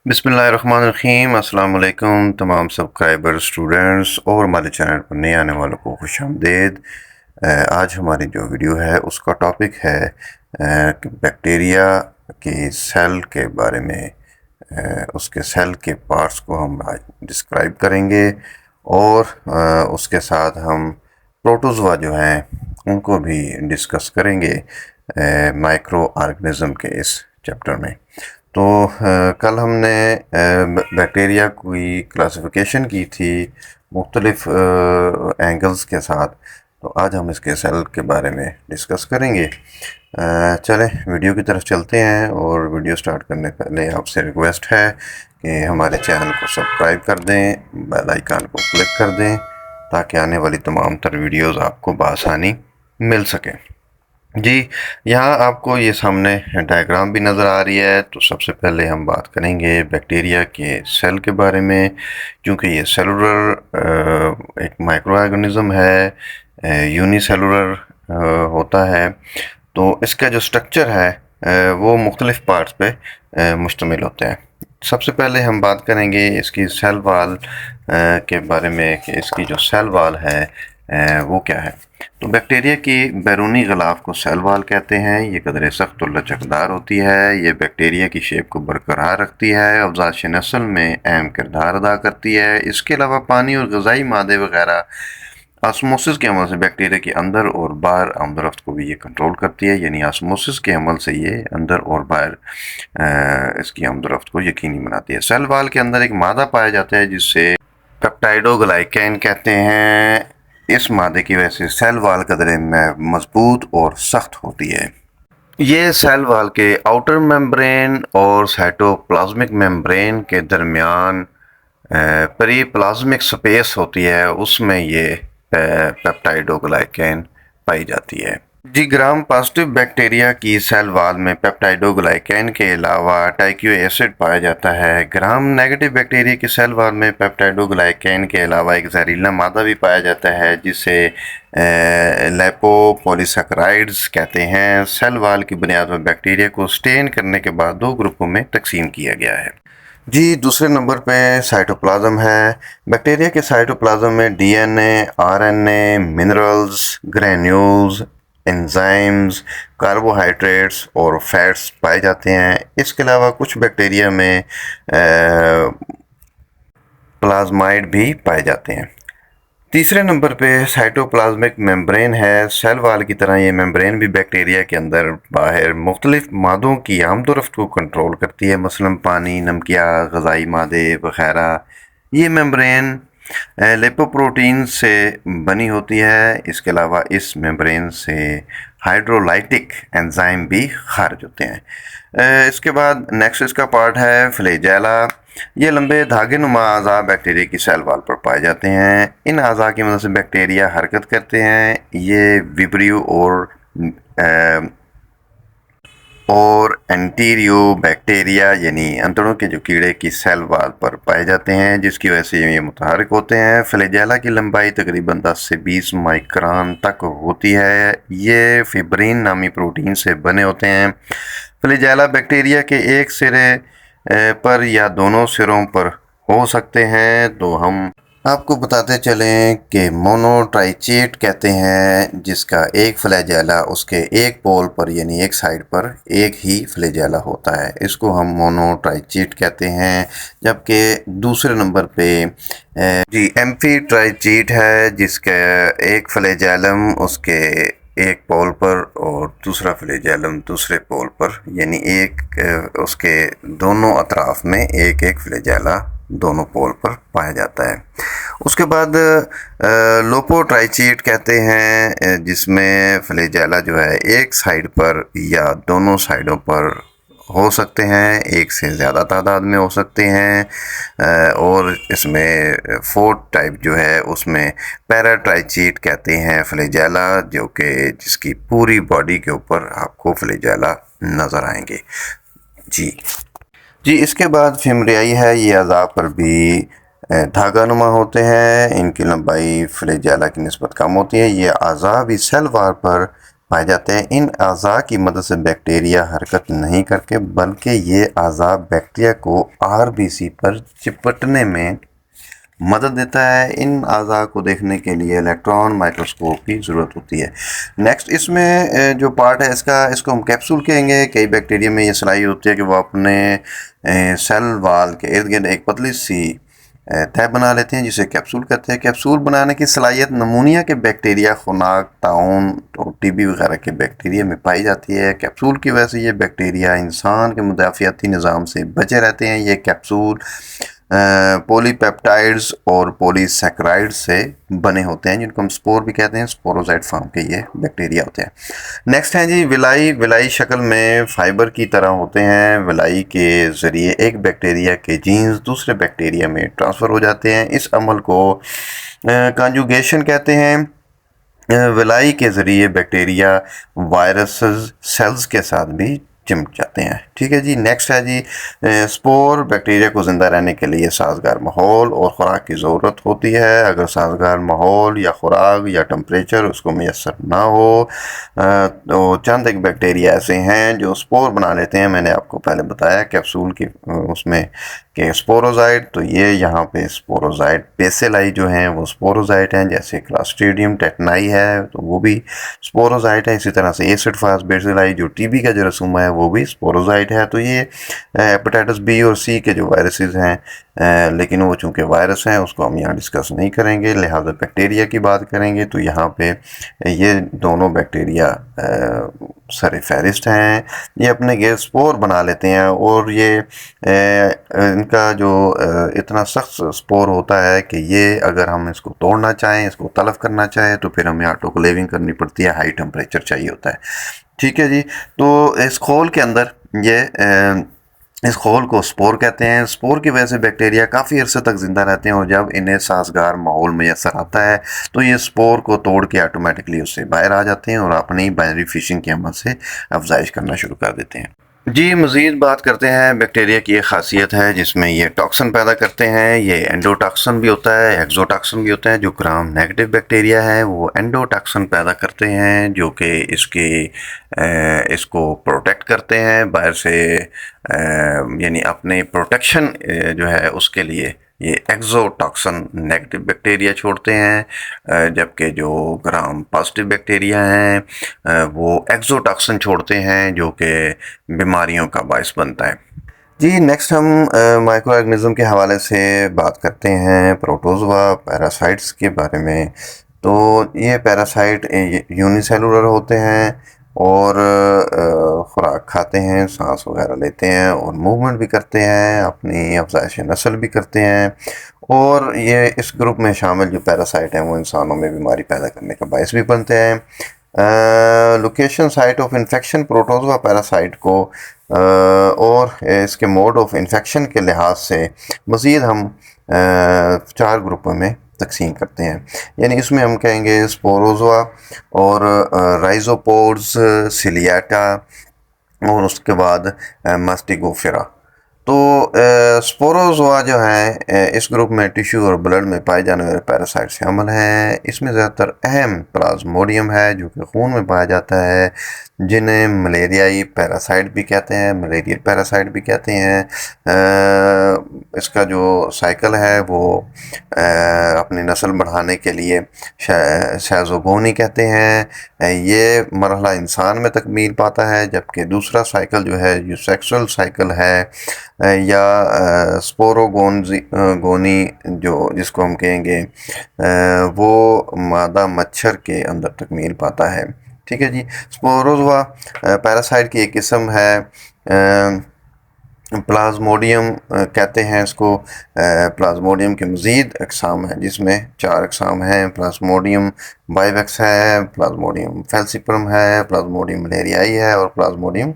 बिस्मिल्लाहिर्रहमानिर्रहीम। अस्सलाम वालेकुम तमाम सब्सक्राइबर स्टूडेंट्स और हमारे चैनल पर नए आने वालों को खुशामदीद। आज हमारी जो वीडियो है उसका टॉपिक है कि बैक्टीरिया के सेल के बारे में। उसके सेल के पार्ट्स को हम आज डिस्क्राइब करेंगे और उसके साथ हम प्रोटोज़ोआ जो हैं उनको भी डिस्कस करेंगे माइक्रो ऑर्गेनिज़म के इस चैप्टर में। तो कल हमने बैक्टीरिया की क्लासिफिकेशन की थी मुख्तलिफ़ एंगल्स के साथ, तो आज हम इसके सेल के बारे में डिस्कस करेंगे। चलें वीडियो की तरफ चलते हैं और वीडियो स्टार्ट करने पहले आपसे रिक्वेस्ट है कि हमारे चैनल को सब्सक्राइब कर दें, बेल आइकन को क्लिक कर दें ताकि आने वाली तमाम तर वीडियोज़ आपको बआसानी मिल सकें। जी, यहाँ आपको ये सामने डायग्राम भी नज़र आ रही है। तो सबसे पहले हम बात करेंगे बैक्टीरिया के सेल के बारे में, क्योंकि ये सेलुलर एक माइक्रो ऑर्गेनिज़म है, यूनिसेलुलर होता है। तो इसका जो स्ट्रक्चर है वो मुख्तलिफ़ पार्ट्स पे मुश्तमिल होते हैं। सबसे पहले हम बात करेंगे इसकी सेल वाल के बारे में कि इसकी जो सेल वाल है वो क्या है। तो बैक्टीरिया की बैरूनी ग़िलाफ़ को सेल वाल कहते हैं। ये कदरे सख्त और लचकदार होती है। ये बैक्टीरिया की शेप को बरकरार रखती है, अफ़ज़ाश नस्ल में अहम किरदार अदा करती है। इसके अलावा पानी और ग़िज़ाई मादे वगैरह ऑस्मोसिस के अमल से बैक्टीरिया के अंदर और बाहर आमदरफ्त को भी ये कंट्रोल करती है। यानी ऑस्मोसिस के अमल से ये अंदर और बाहर इसकी आमदरफ्त को यकीनी बनाती है। सेल वाल के अंदर एक मादा पाया जाता है जिससे पेप्टाइडोग्लाइकेन कहते हैं। इस मादे की वजह से सेल वाल कदरे में मजबूत और सख्त होती है। ये सेल वाल के आउटर मेम्ब्रेन और साइटोप्लाज्मिक मेम्ब्रेन के दरमियान पेरीप्लाज्मिक स्पेस होती है, उसमें ये पेप्टाइडोग्लाइकेन पाई जाती है। जी, ग्राम पॉजिटिव बैक्टीरिया की सेल वाल में पेप्टाइडोग्लाइकेन के अलावा टाइक्यू एसिड पाया जाता है। ग्राम नेगेटिव बैक्टीरिया की सेल वाल में पेप्टाइडोग्लाइकेन के अलावा एक जहरीला मादा भी पाया जाता है जिसे लिपोपॉलीसैकेराइड्स कहते हैं। सेल वाल की बुनियाद पर बैक्टीरिया को स्टेन करने के बाद दो ग्रुपों में तकसीम किया गया है। जी, दूसरे नंबर पे साइटोप्लाज्म है। बैक्टीरिया के साइटोप्लाज्म में DNA, RNA, minerals, granules, enzymes, carbohydrates और फैट्स पाए जाते हैं। इसके अलावा कुछ बैक्टीरिया में प्लाज्माइड भी पाए जाते हैं। तीसरे नंबर पे साइटोप्लाज्मिक मेम्ब्रेन है। सेल वाल की तरह ये मेम्ब्रेन भी बैक्टीरिया के अंदर बाहर मुख्तलिफ मादों की आमदोरफ्त को कंट्रोल करती है, मसलन पानी, नमकिया, ग़िज़ाई मादे वगैरह। ये मेम्ब्रेन लिपोप्रोटीन से बनी होती है। इसके अलावा इस मेम्ब्रेन से हाइड्रोलाइटिक एंजाइम भी खारिज होते हैं। इसके बाद नेक्स्ट इसका पार्ट है फ्लैजेला। ये लंबे धागे नुमा अज़ा बैक्टीरिया की सेल वाल पर पाए जाते हैं। इन अज़ा की मदद से बैक्टीरिया हरकत करते हैं। ये विब्रियो और एंटीरियो बैक्टीरिया यानी अंतड़ों के जो कीड़े की सेल वाल पर पाए जाते हैं, जिसकी वजह से ये मुतहरक होते हैं। फ्लैजेला की लंबाई तकरीबन 10 से 20 माइक्रोन तक होती है। ये फिब्रिन नामी प्रोटीन से बने होते हैं। फ्लैजेला बैक्टीरिया के एक सिरे पर या दोनों सिरों पर हो सकते हैं। तो हम आपको बताते चलें कि मोनोट्राइचेट कहते हैं, जिसका एक फ्लैजेला उसके एक पोल पर यानी एक साइड पर एक ही फ्लैजेला होता है। इसको हम मोनोट्राइचेट कहते हैं। जबकि दूसरे नंबर पे जी एम्फीट्राइचेट है, जिसका एक फ्लैजेलम उसके एक पोल पर और दूसरा फ्लैजेलम दूसरे पोल पर, यानी एक उसके दोनों अतराफ में एक एक फ्लैजेला दोनों पोल पर पाया जाता है। उसके बाद लोपोट्राइचेट कहते हैं, जिसमें फ्लैजेला जो है एक साइड पर या दोनों साइडों पर हो सकते हैं, एक से ज़्यादा तादाद में हो सकते हैं। और इसमें फोर्थ टाइप जो है उसमें पैराट्राइचेट कहते हैं फ्लैजेला, जो कि जिसकी पूरी बॉडी के ऊपर आपको फ्लैजेला नज़र आएंगे। जी, इसके बाद फिमरियाई है। ये अज़ा पर भी धागा नुमा होते हैं। इनकी लंबाई फ्लैजेला की निस्बत कम होती है। ये अज़ा भी सेल वाल पर पाए जाते हैं। इन अज़ा की मदद से बैक्टीरिया हरकत नहीं करके बल्कि ये अज़ा बैक्टीरिया को आरबीसी पर चिपटने में मदद देता है। इन अज़ा को देखने के लिए इलेक्ट्रॉन माइक्रोस्कोप की ज़रूरत होती है। नेक्स्ट इसमें जो पार्ट है इसको हम कैप्सूल कहेंगे। कई बैक्टीरिया में ये सलाहियत होती है कि वो अपने सेल वाल के इर्द गिर्द एक पतली सी तय बना लेते हैं जिसे कैप्सूल कहते हैं। कैप्सूल बनाने की सलाहियत नमूनिया के बैक्टीरिया, खुनाक, ताउन और टीबी वगैरह के बैक्टीरिया में पाई जाती है। कैप्सूल की वजह से ये बैक्टीरिया इंसान के मुदाफ़ियाती निज़ाम से बचे रहते हैं। ये कैप्सूल पॉलीपेप्टाइड्स और पॉलीसैकेराइड्स से बने होते हैं जिनको हम स्पोर भी कहते हैं। स्पोरोजाइट फॉर्म के ये बैक्टीरिया होते हैं। नेक्स्ट है जी विलाई शक्ल में फाइबर की तरह होते हैं। विलाई के ज़रिए एक बैक्टीरिया के जीन्स दूसरे बैक्टीरिया में ट्रांसफ़र हो जाते हैं। इस अमल को कॉन्जुगेशन कहते हैं। विलाई के ज़रिए बैक्टीरिया वायरस सेल्स के साथ भी चिमट जाते हैं। ठीक है जी। नेक्स्ट है जी स्पोर। बैक्टीरिया को ज़िंदा रहने के लिए साजगार माहौल और ख़ुराक की ज़रूरत होती है। अगर साजगार माहौल या ख़ुराक या टेम्परेचर उसको मैसर ना हो तो चंद एक बैक्टीरिया ऐसे हैं जो स्पोर बना लेते हैं। मैंने आपको पहले बताया कैप्सूल की उसमें कि स्पोरोजाइट, तो ये यहाँ पे स्पोरोजाइट बेसिलाई जो हैं वो स्पोरोजाइट हैं। जैसे क्लास्ट्रीडियम टेटनाई है तो वो भी स्पोरोजाइट है। इसी तरह से एसिड फास्ट बेसिलाई जो टीबी का जो रसूमा है वो भी स्पोरोजाइट है। तो ये हेपेटाइटिस बी और सी के जो वायरसेस हैं लेकिन वो चूँकि वायरस हैं उसको हम यहाँ डिस्कस नहीं करेंगे, लिहाजा बैक्टीरिया की बात करेंगे। तो यहाँ पे ये दोनों बैक्टीरिया सर फहरिस्त हैं। ये अपने गिर्द स्पोर बना लेते हैं और ये इनका जो इतना सख्त स्पोर होता है कि ये अगर हम इसको तोड़ना चाहें, इसको तलफ करना चाहें तो फिर हमें ऑटोक्लेविंग करनी पड़ती है, हाई टेम्परेचर चाहिए होता है। ठीक है जी। तो इस खोल के अंदर इस खोल को स्पोर कहते हैं। स्पोर की वजह से बैक्टीरिया काफ़ी अरसे तक ज़िंदा रहते हैं और जब इन्हें साजगार माहौल मैसर आता है तो ये स्पोर को तोड़ के ऑटोमेटिकली उससे बाहर आ जाते हैं और अपनी बाइनरी फिशिंग की अमल से अफजाइश करना शुरू कर देते हैं। जी मज़ीद बात करते हैं। बैक्टीरिया की एक ख़ासियत है जिसमें ये टॉक्सिन पैदा करते हैं। ये एंडोटॉक्सिन भी होता है, एक्सोटॉक्सिन भी होता है। जो ग्राम नेगेटिव बैक्टीरिया है वो एंडोटॉक्सिन पैदा करते हैं जो कि इसको प्रोटेक्ट करते हैं बाहर से, यानी अपने प्रोटेक्शन जो है उसके लिए ये एक्सोटॉक्सिन नेगेटिव बैक्टीरिया छोड़ते हैं, जबकि जो ग्राम पॉजिटिव बैक्टीरिया हैं वो एक्सोटॉक्सिन छोड़ते हैं जो कि बीमारियों का बायस बनता है। जी नेक्स्ट हम माइक्रो ऑर्गेनिज्म के हवाले से बात करते हैं प्रोटोजोआ पैरासाइट्स के बारे में। तो ये पैरासाइट यूनिसेलुलर होते हैं और ख़ुराक खाते हैं, सांस वगैरह लेते हैं और मूवमेंट भी करते हैं, अपनी अफज़ाइश नस्ल भी करते हैं। और ये इस ग्रुप में शामिल जो पैरासाइट हैं वो इंसानों में बीमारी पैदा करने का बायस भी बनते हैं। Location site of infection protozoa parasite को और इसके मोड ऑफ इन्फेक्शन के लिहाज से मज़ीद हम 4 ग्रुपों में तकसीम करते हैं। यानी इसमें हम कहेंगे स्पोरोजोआ और राइजोपोड्स, सिलियाटा और उसके बाद मास्टिगोफेरा। तो स्पोरोजोआ जो है इस ग्रुप में टिश्यू और ब्लड में पाए जाने वाले पैरासाइट शामिल हैं। इसमें ज़्यादातर अहम प्लाज्मोडियम है जो कि खून में पाया जाता है, जिन्हें मलेरियाई पैरासाइट भी कहते हैं, मलेरियल पैरासाइट भी कहते हैं। इसका जो साइकिल है वो अपनी नस्ल बढ़ाने के लिए शैज़ोगोनी कहते हैं। ये मरहला इंसान में तकमील पाता है, जबकि दूसरा साइकिल जो है जो सेक्सुअल साइकिल है या स्पोरोगोनी जो जिसको हम कहेंगे वो मादा मच्छर के अंदर तकमील पाता है। ठीक है जी। स्पोरोजोआ पैरासाइट की एक किस्म है, प्लाज्मोडियम कहते हैं इसको। प्लाज्मोडियम के मज़ीद अक़साम हैं जिसमें 4 अक़साम हैं। प्लाज्मोडियम बाइवेक्स है, प्लाज्मोडियम फैल्सिपरम है, प्लाज्मोडियम मलेरियाई है और प्लाज्मोडियम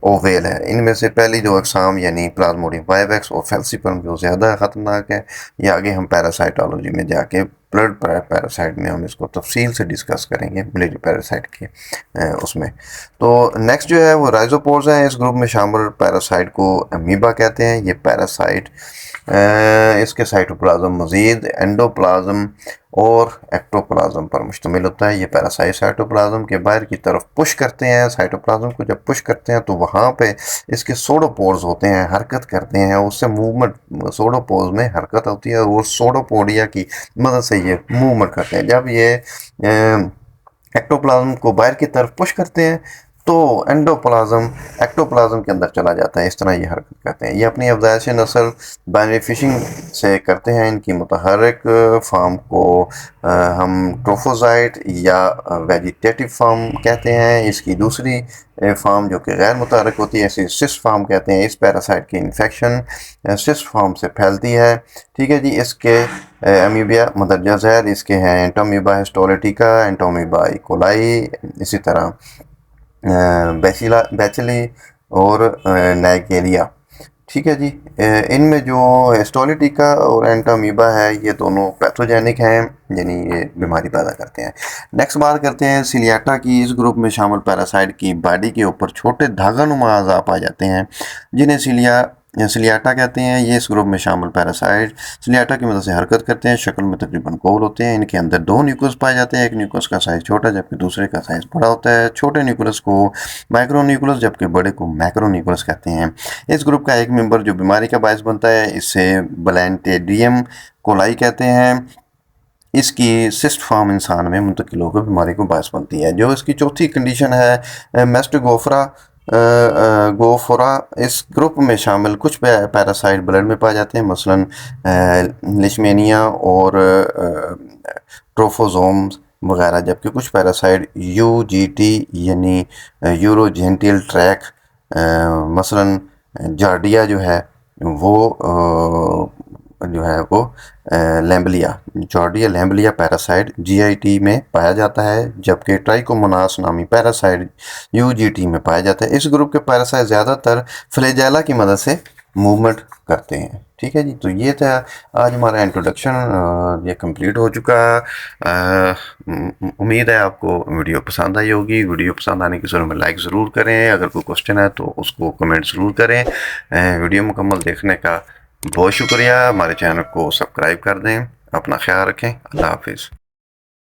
ओवेल है। इनमें से पहली 2 अक़साम यानी प्लाज्मोडियम बाइवेक्स और फैल्सिपरम जो ज़्यादा ख़तरनाक है, ये आगे हम पैरासाइटोलॉजी में जाके ब्लड पैरासाइट में हम इसको तफसील से डिस्कस करेंगे, ब्लड पैरासाइट के उसमें। तो नेक्स्ट जो है वो राइजोपोड्स हैं। इस ग्रुप में शामिल पैरासाइट को अमीबा कहते हैं। ये पैरासाइट इसके साइटोप्लाज्म मज़ीद एंडोप्लाज्म और एक्टोप्लाज्म पर मुश्तमिल होता है। ये पैरासाइट साइटोप्लाज्म के बाहर की तरफ पुश करते हैं। साइटोप्लाज्म को जब पुश करते हैं तो वहाँ पे इसके सोडोपोर्स होते हैं, हरकत करते हैं, उससे मूवमेंट, सोडोपोर्स में हरकत होती है और सोडोपोडिया की मदद से ये मूवमेंट करते हैं। जब ये एक्टोप्लाज्म को बाहर की तरफ पुश करते हैं तो एंडोप्लाज्म एक्टोप्लाज्म के अंदर चला जाता है। इस तरह ये हरकत करते हैं। ये अपनी अफजाइश नस्ल बाइनरी फिशिंग से करते हैं। इनकी मुतहरक फार्म को हम ट्रोफोजाइट या वेजिटेटिव फार्म कहते हैं। इसकी दूसरी फार्म जो कि गैर मुतहरक होती है इसे सिस्ट फार्म कहते हैं। इस पैरासाइट की इन्फेक्शन सिस्ट फार्म से फैलती है। ठीक है जी। इसके अमीबिया मदरजा जहर इसके हैं एंटोमीबा हिस्टोलिटिका, एंटोमीबा इकोलाई, इसी तरह बैचिली और नाइकेरिया। ठीक है जी। इनमें जो हिस्टोलिटिका और एंटोमीबा है ये दोनों पैथोजेनिक हैं, यानी ये बीमारी पैदा करते हैं। नेक्स्ट बात करते हैं सिलियाटा की। इस ग्रुप में शामिल पैरासाइट की बॉडी के ऊपर छोटे धागानुमा अज़ा पाए जाते हैं जिन्हें सिलियाटा कहते हैं। ये इस ग्रुप में शामिल पैरासाइट सिलियाटा की मदद से हरकत करते हैं। शक्ल में तकरीबन गोल होते हैं। इनके अंदर दो न्यूक्लियस पाए जाते हैं। एक न्यूक्लियस का साइज छोटा जबकि दूसरे का साइज बड़ा होता है। छोटे न्यूक्लियस को माइक्रो न्यूक्लियस जबकि बड़े को मैक्रो न्यूक्लियस कहते हैं। इस ग्रुप का एक मेंबर जो बीमारी का बायस बनता है इसे ब्लैंटेडियम कोलाई कहते हैं। इसकी सिस्ट फार्म इंसान में मुंतकिल होकर बीमारी को बायस बनती है। जो इसकी चौथी कंडीशन है मेस्टोगोफरा गोफोरा। इस ग्रुप में शामिल कुछ पैरासाइट ब्लड में पाए जाते हैं, मसलन लिशमेनिया और ट्रोफोजोम्स वगैरह, जबकि कुछ पैरासाइट यूजीटी यानी यूरोजेंटियल ट्रैक मसलन जार्डिया जो है वो लैम्बलिया जॉर्डिया लैम्बलिया पैरासाइट जीआईटी में पाया जाता है, जबकि ट्राइकोमोनास नामी पैरासाइट यूजीटी में पाया जाता है। इस ग्रुप के पैरासाइट ज़्यादातर फ्लैजेला की मदद से मूवमेंट करते हैं। ठीक है जी। तो ये था आज हमारा इंट्रोडक्शन, ये कंप्लीट हो चुका। उम्मीद है आपको वीडियो पसंद आई होगी। वीडियो पसंद आने की सूरत में लाइक ज़रूर करें। अगर कोई क्वेश्चन है तो उसको कमेंट ज़रूर करें। वीडियो मुकम्मल देखने का बहुत शुक्रिया। हमारे चैनल को सब्सक्राइब कर दें। अपना ख्याल रखें। अल्लाह हाफिज़।